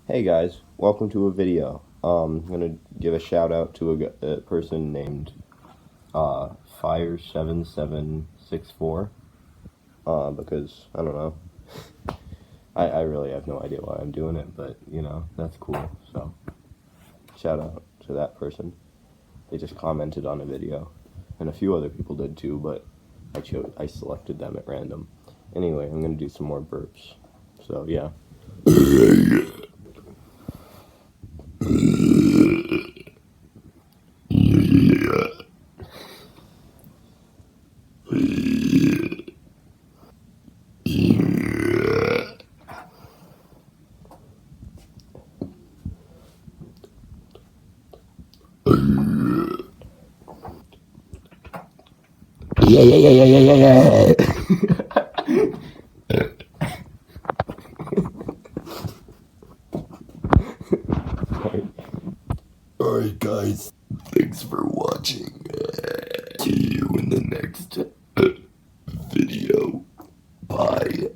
Hey guys, welcome to a video. I'm gonna give a shout out to a person named Fire7764 because I don't know. I really have no idea why I'm doing it, but that's cool. So shout out to that person. They just commented on a video, and a few other people did too, but I selected them at random. Anyway, I'm gonna do some more burps. So yeah. Alright guys, thanks for watching. See you in the next video. Bye.